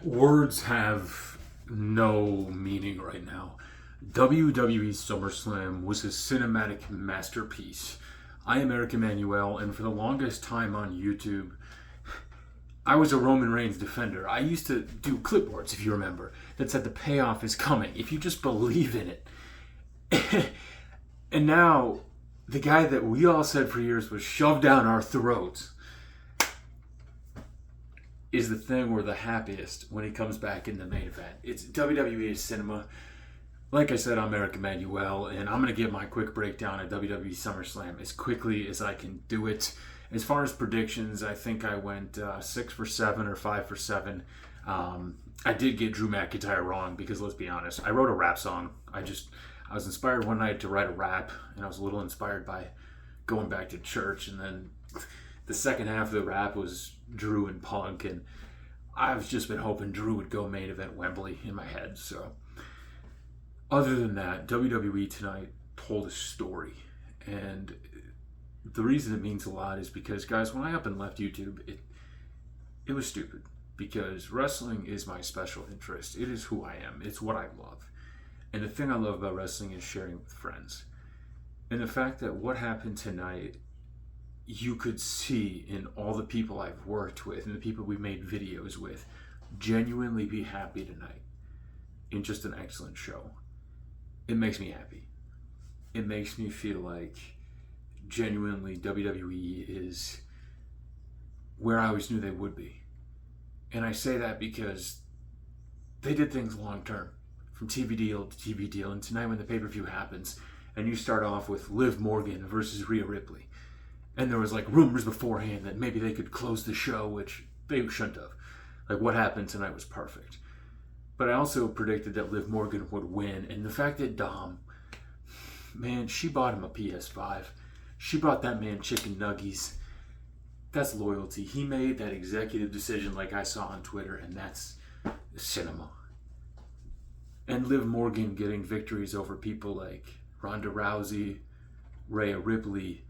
Words have no meaning right now. WWE SummerSlam was a cinematic masterpiece. I am Eric Emanuel, and for the longest time on YouTube, I was a Roman Reigns defender. I used to do clipboards, if you remember, that said the payoff is coming, if you just believe in it. And now, the guy that we all said for years was shoved down our throats is the thing we're the happiest when he comes back in the main event. It's WWE Cinema. Like I said, I'm Eric Emanuel, and I'm going to give my quick breakdown of WWE SummerSlam as quickly as I can do it. As far as predictions, I think I went 6 for 7 or 5 for 7. I did get Drew McIntyre wrong because, let's be honest, I wrote a rap song. I was inspired one night to write a rap, and I was a little inspired by going back to church, and then the second half of the rap was Drew and Punk, and I've just been hoping Drew would go main event Wembley in my head. So, other than that, WWE tonight told a story, and the reason it means a lot is because, guys, when I up and left YouTube, it was stupid, because wrestling is my special interest. It is who I am. It's what I love. And the thing I love about wrestling is sharing it with friends. And the fact that what happened tonight, you could see in all the people I've worked with and the people we made videos with genuinely be happy tonight in just an excellent show. It makes me happy. It makes me feel like genuinely WWE is where I always knew they would be. And I say that because they did things long term, from TV deal to TV deal. And tonight when the pay-per-view happens and you start off with Liv Morgan versus Rhea Ripley, and there was like rumors beforehand that maybe they could close the show, which they shouldn't have. Like, what happened tonight was perfect. But I also predicted that Liv Morgan would win. And the fact that Dom, man, she bought him a PS5. She bought that man chicken nuggies. That's loyalty. He made that executive decision like I saw on Twitter, and that's cinema. And Liv Morgan getting victories over people like Ronda Rousey, Rhea Ripley,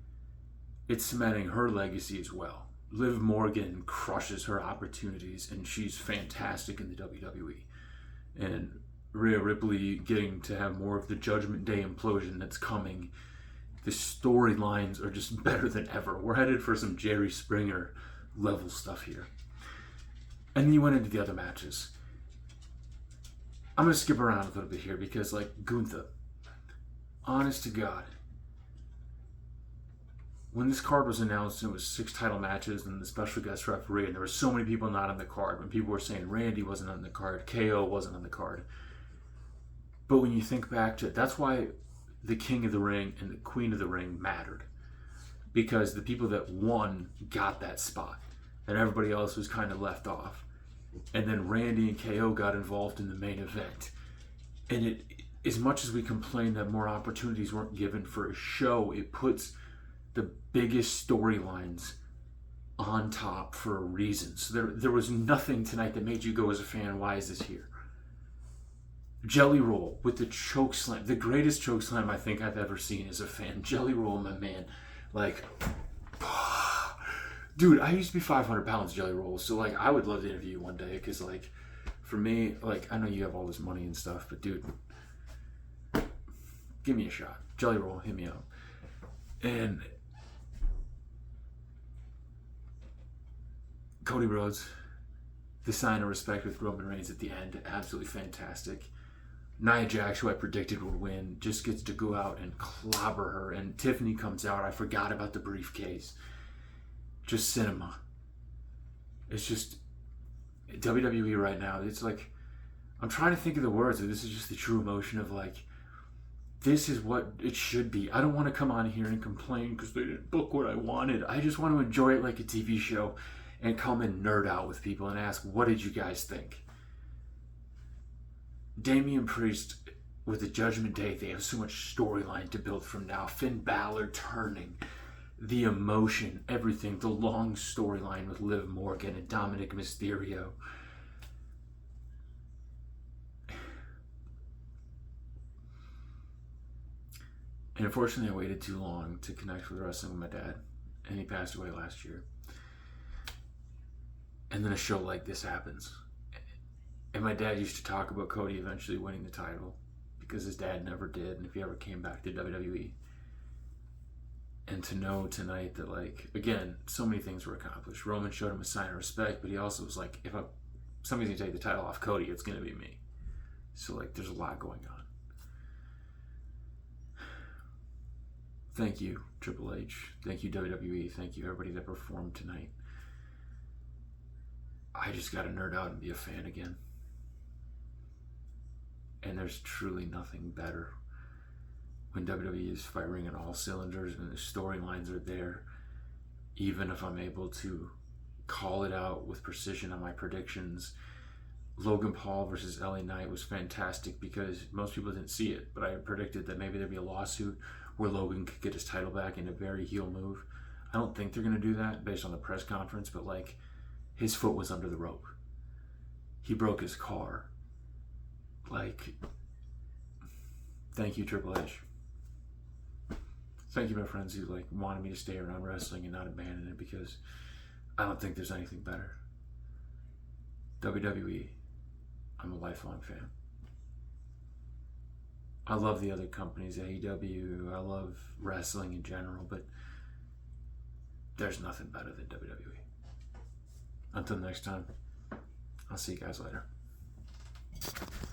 it's cementing her legacy as well. Liv Morgan crushes her opportunities, and she's fantastic in the WWE. And Rhea Ripley getting to have more of the Judgment Day implosion that's coming. The storylines are just better than ever. We're headed for some Jerry Springer level stuff here. And then you went into the other matches. I'm going to skip around a little bit here because, like, Gunther, honest to God, when this card was announced, it was 6 title matches and the special guest referee, and there were so many people not on the card. When people were saying Randy wasn't on the card, KO wasn't on the card. But when you think back to it, that's why the King of the Ring and the Queen of the Ring mattered. Because the people that won got that spot, and everybody else was kind of left off. And then Randy and KO got involved in the main event. And it, as much as we complain that more opportunities weren't given for a show, it puts the biggest storylines on top for a reason. So there was nothing tonight that made you go as a fan, why is this here? Jelly Roll with the choke slam, the greatest choke slam I think I've ever seen as a fan. Jelly Roll, my man. Like, dude, I used to be 500 pounds, Jelly Roll, so like I would love to interview you one day, because like for me, like I know you have all this money and stuff, but dude, give me a shot. Jelly Roll, hit me up. And Cody Rhodes, the sign of respect with Roman Reigns at the end, absolutely fantastic. Nia Jax, who I predicted would win, just gets to go out and clobber her. And Tiffany comes out. I forgot about the briefcase. Just cinema. It's just WWE right now. It's like, I'm trying to think of the words, and this is just the true emotion of like, this is what it should be. I don't want to come on here and complain because they didn't book what I wanted. I just want to enjoy it like a TV show and come and nerd out with people and ask, what did you guys think? Damian Priest with the Judgment Day, they have so much storyline to build from now. Finn Balor turning, the emotion, everything, the long storyline with Liv Morgan and Dominic Mysterio. And unfortunately, I waited too long to connect with wrestling with my dad, and he passed away last year. And then a show like this happens. And my dad used to talk about Cody eventually winning the title because his dad never did, and if he ever came back to WWE. And to know tonight that, like, again, so many things were accomplished. Roman showed him a sign of respect, but he also was like, if somebody's going to take the title off Cody, it's going to be me. So, like, there's a lot going on. Thank you, Triple H. Thank you, WWE. Thank you, everybody that performed tonight. I just got to nerd out and be a fan again. And there's truly nothing better when WWE is firing on all cylinders and the storylines are there. Even if I'm able to call it out with precision on my predictions, Logan Paul versus LA Knight was fantastic because most people didn't see it, but I predicted that maybe there'd be a lawsuit where Logan could get his title back in a very heel move. I don't think they're going to do that based on the press conference, but like, his foot was under the rope. He broke his car. Like, thank you, Triple H. Thank you, my friends who like wanted me to stay around wrestling and not abandon it, because I don't think there's anything better. WWE, I'm a lifelong fan. I love the other companies, AEW, I love wrestling in general, but there's nothing better than WWE. Until next time, I'll see you guys later.